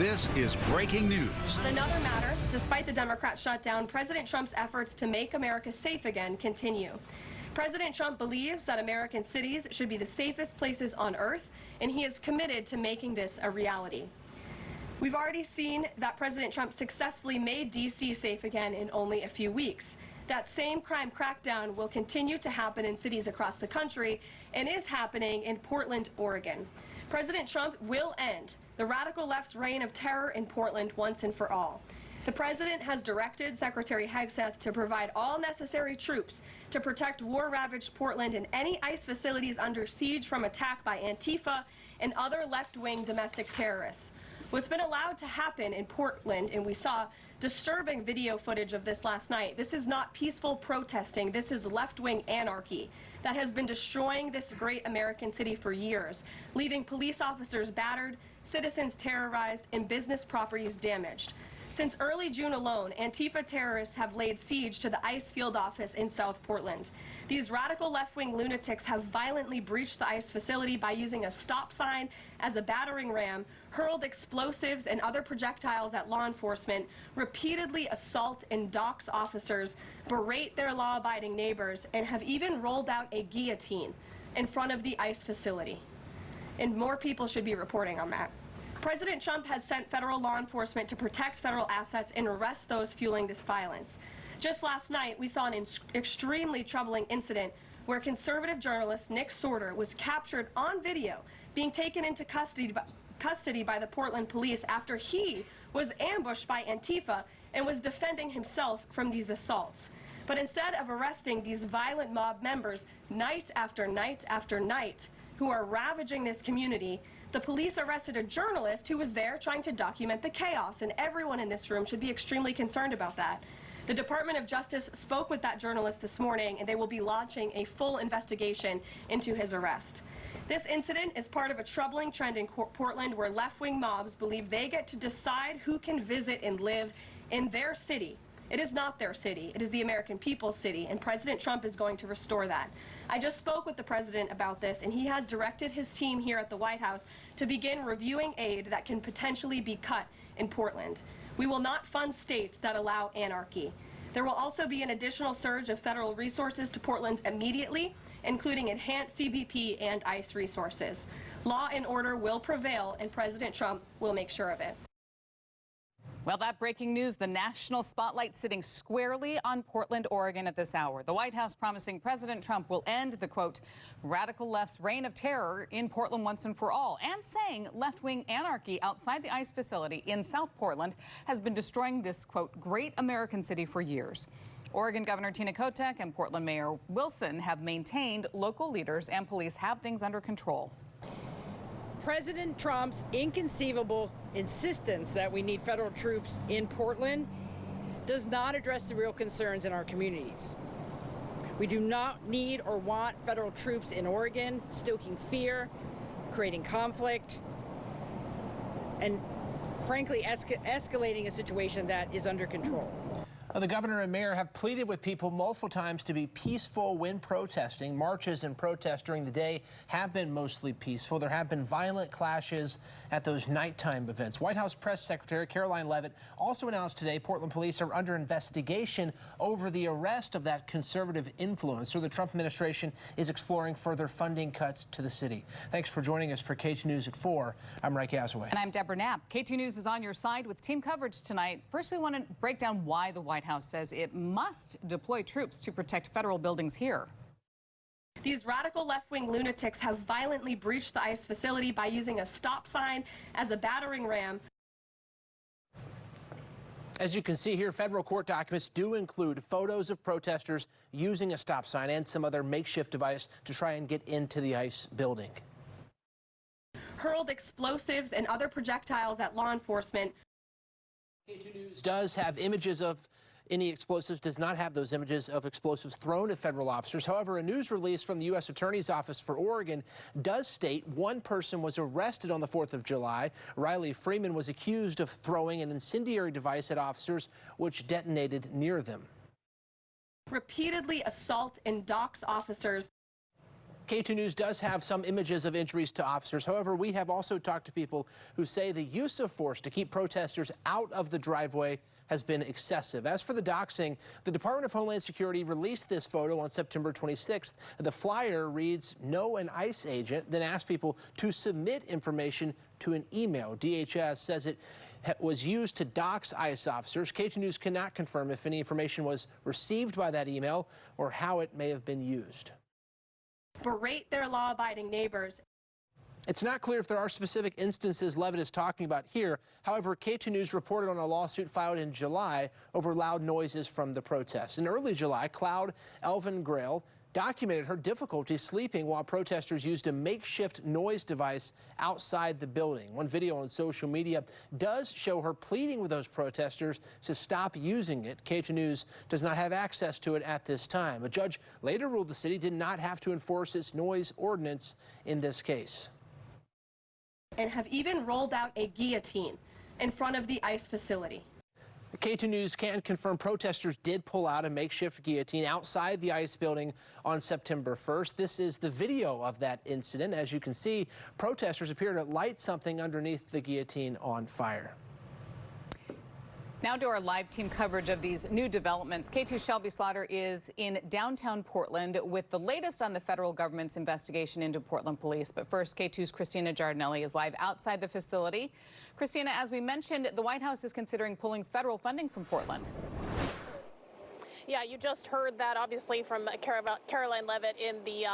This is breaking news. On another matter, despite the Democrat shutdown, President Trump's efforts to make America safe again continue. President Trump believes that American cities should be the safest places on earth, and he is committed to making this a reality. We've already seen that President Trump successfully made D.C. safe again in only a few weeks. That same crime crackdown will continue to happen in cities across the country and is happening in Portland, Oregon. President Trump will end the radical left's reign of terror in Portland once and for all. The president has directed Secretary Hegseth to provide all necessary troops to protect war-ravaged Portland and any ICE facilities under siege from attack by Antifa and other left-wing domestic terrorists. What's been allowed to happen in Portland, and we saw disturbing video footage of this last night, this is not peaceful protesting, this is left-wing anarchy that has been destroying this great American city for years, leaving police officers battered, citizens terrorized, and business properties damaged. Since early June alone, Antifa terrorists have laid siege to the ICE field office in South Portland. These radical left-wing lunatics have violently breached the ICE facility by using a stop sign as a battering ram, hurled explosives and other projectiles at law enforcement, repeatedly assault and dox officers, berate their law-abiding neighbors, and have even rolled out a guillotine in front of the ICE facility. And more people should be reporting on that. President Trump has sent federal law enforcement to protect federal assets and arrest those fueling this violence. Just last night, we saw an extremely troubling incident where conservative journalist Nicholas Sortor was captured on video being taken into custody by the Portland police after he was ambushed by Antifa and was defending himself from these assaults. But instead of arresting these violent mob members night after night after night who are ravaging this community, the police arrested a journalist who was there trying to document the chaos, and everyone in this room should be extremely concerned about that. The Department of Justice spoke with that journalist this morning, and they will be launching a full investigation into his arrest. This incident is part of a troubling trend in Portland where left-wing mobs believe they get to decide who can visit and live in their city. It is not their city. It is the American people's city, and President Trump is going to restore that. I just spoke with the president about this, and he has directed his team here at the White House to begin reviewing aid that can potentially be cut in Portland. We will not fund states that allow anarchy. There will also be an additional surge of federal resources to Portland immediately, including enhanced CBP and ICE resources. Law and order will prevail, and President Trump will make sure of it. Well, that breaking news, the national spotlight sitting squarely on Portland, Oregon at this hour. The White House promising President Trump will end the, quote, radical left's reign of terror in Portland once and for all, and saying left-wing anarchy outside the ICE facility in South Portland has been destroying this, quote, great American city for years. Oregon Governor Tina Kotek and Portland Mayor Wilson have maintained local leaders and police have things under control. President Trump's inconceivable insistence that we need federal troops in Portland does not address the real concerns in our communities. We do not need or want federal troops in Oregon stoking fear, creating conflict, and frankly escalating a situation that is under control. The governor and mayor have pleaded with people multiple times to be peaceful when protesting. Marches and protests during the day have been mostly peaceful. There have been violent clashes at those nighttime events. White House Press Secretary Karoline Leavitt also announced today Portland police are under investigation over the arrest of that conservative influencer. The Trump administration is exploring further funding cuts to the city. Thanks for joining us for KT News at 4. I'm Mike Azaway. And I'm Deborah Knapp. KT News is on your side with team coverage tonight. First, we want to break down why the White House says it must deploy troops to protect federal buildings here. These radical left-wing lunatics have violently breached the ICE facility by using a stop sign as a battering ram. As you can see here, federal court documents do include photos of protesters using a stop sign and some other makeshift device to try and get into the ICE building. Hurled explosives and other projectiles at law enforcement. KT News does have images of any explosives, does not have those images of explosives thrown at federal officers. However, a news release from the U.S. Attorney's Office for Oregon does state one person was arrested on the 4th of July. Riley Freeman was accused of throwing an incendiary device at officers, which detonated near them. Repeatedly assault and dox officers. K2 News does have some images of injuries to officers. However, we have also talked to people who say the use of force to keep protesters out of the driveway has been excessive. As for the doxing, the Department of Homeland Security released this photo on September 26th. The flyer reads, "Know an ICE agent," then asked people to submit information to an email. DHS says it was used to dox ICE officers. K2 News cannot confirm if any information was received by that email or how it may have been used. Berate their law-abiding neighbors. It's not clear if there are specific instances Leavitt is talking about here. However, K2 News reported on a lawsuit filed in July over loud noises from the protests. In early July, Cloud Elvin Grail documented her difficulty sleeping while protesters used a makeshift noise device outside the building. One video on social media does show her pleading with those protesters to stop using it. K2 News does not have access to it at this time. A judge later ruled the city did not have to enforce its noise ordinance in this case. And have even rolled out a guillotine in front of the ICE facility. K2 News can confirm protesters did pull out a makeshift guillotine outside the ICE building on September 1st. This is the video of that incident. As you can see, protesters appear to light something underneath the guillotine on fire. Now to our live team coverage of these new developments. K2's Shelby Slaughter is in downtown Portland with the latest on the federal government's investigation into Portland police. But first, K2's Christina Giardinelli is live outside the facility. Christina, as we mentioned, the White House is considering pulling federal funding from Portland. Yeah, you just heard that obviously from Karoline Leavitt in the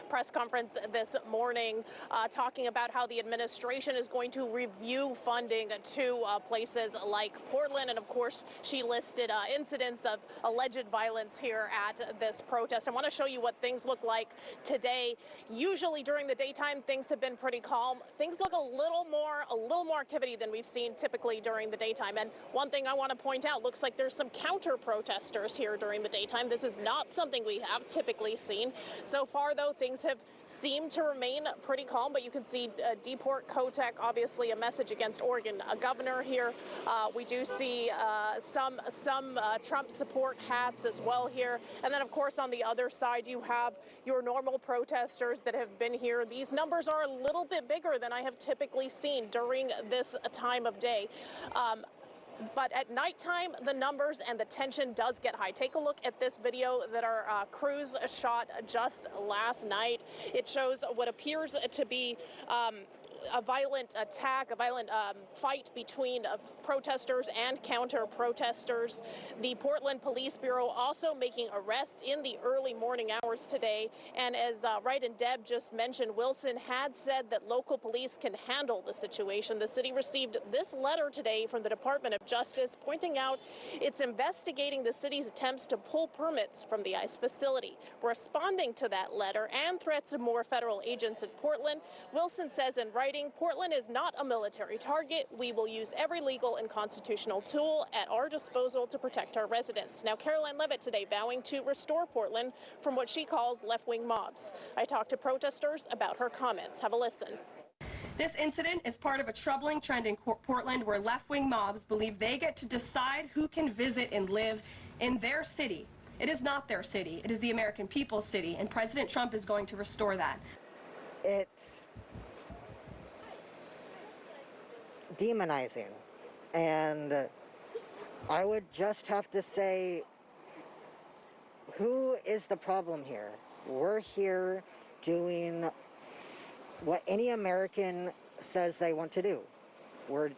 press conference this morning, talking about how the administration is going to review funding to places like Portland. And of course, she listed incidents of alleged violence here at this protest. I want to show you what things look like today. Usually during the daytime, things have been pretty calm. Things look a little more activity than we've seen typically during the daytime. And one thing I want to point out, looks like there's some counter protesters here during the daytime. This is not something we have typically seen. So far, though, things have seemed to remain pretty calm, but you can see Deport Kotek, obviously a message against Oregon governor here. We do see some Trump support hats as well here. And then, of course, on the other side, you have your normal protesters that have been here. These numbers are a little bit bigger than I have typically seen during this time of day. But at nighttime, the numbers and the tension does get high. Take a look at this video that our crews shot just last night. It shows what appears to be a violent attack, a violent fight between protesters and counter-protesters. The Portland Police Bureau also making arrests in the early morning hours today. And as Wright and Deb just mentioned, Wilson had said that local police can handle the situation. The city received this letter today from the Department of Justice pointing out it's investigating the city's attempts to pull permits from the ICE facility. Responding to that letter and threats of more federal agents in Portland, Wilson says in writing, Portland is not a military target. We will use every legal and constitutional tool at our disposal to protect our residents. Now, Karoline Leavitt today vowing to restore Portland from what she calls left-wing mobs. I talked to protesters about her comments. Have a listen. This incident is part of a troubling trend in Portland where left-wing mobs believe they get to decide who can visit and live in their city. It is not their city. It is the American people's city, and President Trump is going to restore that. It's demonizing, and I would just have to say, who is the problem here? We're here doing what any American says they want to do. We're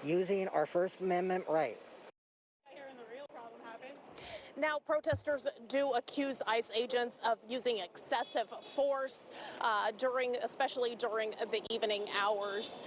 using our First Amendment right. Now, protesters do accuse ICE agents of using excessive force especially during the evening hours.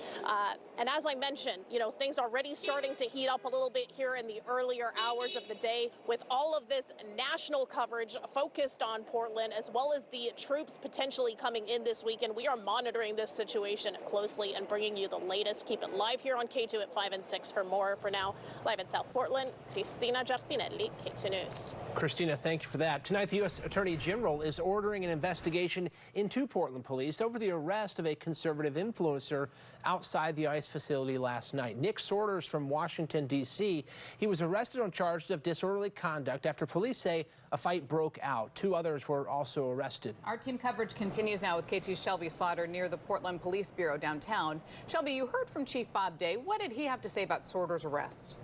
And as I mentioned, things are already starting to heat up a little bit here in the earlier hours of the day with all of this national coverage focused on Portland, as well as the troops potentially coming in this weekend. We are monitoring this situation closely and bringing you the latest. Keep it live here on K2 at 5 and 6 for more. For now, live in South Portland, Christina Giardinelli, K2 News. News. Christina, thank you for that. Tonight, the U.S. Attorney General is ordering an investigation into Portland police over the arrest of a conservative influencer outside the ICE facility last night. Nick Sortor is from Washington, D.C. He was arrested on charges of disorderly conduct after police say a fight broke out. 2 others were also arrested. Our team coverage continues now with Katu's Shelby Slaughter near the Portland Police Bureau downtown. Shelby, you heard from Chief Bob Day. What did he have to say about Sortor's arrest?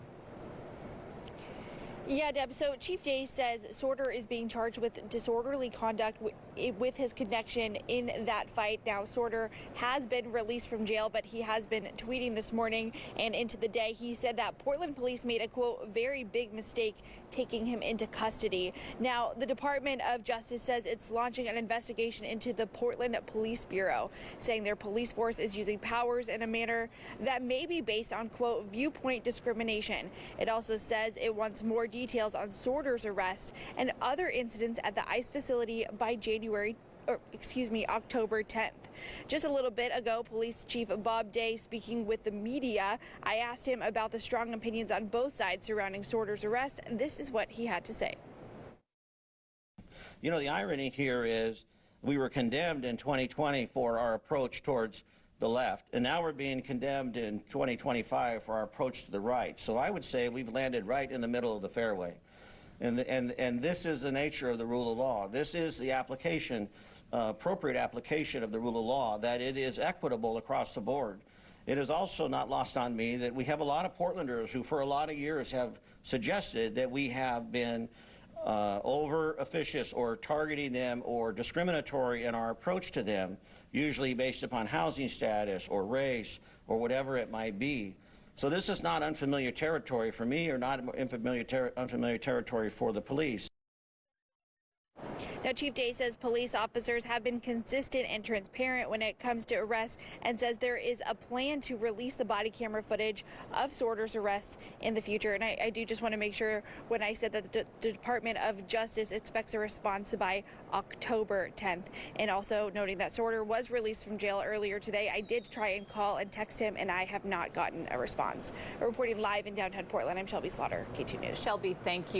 Yeah, Deb, so Chief Day says Sortor is being charged with disorderly conduct with his connection in that fight. Now, Sortor has been released from jail, but he has been tweeting this morning and into the day. He said that Portland police made a, quote, very big mistake taking him into custody. Now, the Department of Justice says it's launching an investigation into the Portland Police Bureau, saying their police force is using powers in a manner that may be based on, quote, viewpoint discrimination. It also says it wants more details on Sortor's arrest and other incidents at the ICE facility by October 10th. Just a little bit ago, Police Chief Bob Day speaking with the media, I asked him about the strong opinions on both sides surrounding Sortor's arrest, and this is what he had to say. You know, the irony here is we were condemned in 2020 for our approach towards the left, and now we're being condemned in 2025 for our approach to the right. So I would say we've landed right in the middle of the fairway. And this is the nature of the rule of law. This is the application, appropriate application of the rule of law, that it is equitable across the board. It is also not lost on me that we have a lot of Portlanders who for a lot of years have suggested that we have been over officious or targeting them or discriminatory in our approach to them, usually based upon housing status or race or whatever it might be. So this is not unfamiliar territory for me or not unfamiliar territory for the police. Now, Chief Day says police officers have been consistent and transparent when it comes to arrests and says there is a plan to release the body camera footage of Sortor's arrest in the future. And I do just want to make sure when I said that the Department of Justice expects a response by October 10th. And also noting that Sortor was released from jail earlier today. I did try and call and text him, and I have not gotten a response. Reporting live in downtown Portland, I'm Shelby Slaughter, K2 News. Shelby, thank you.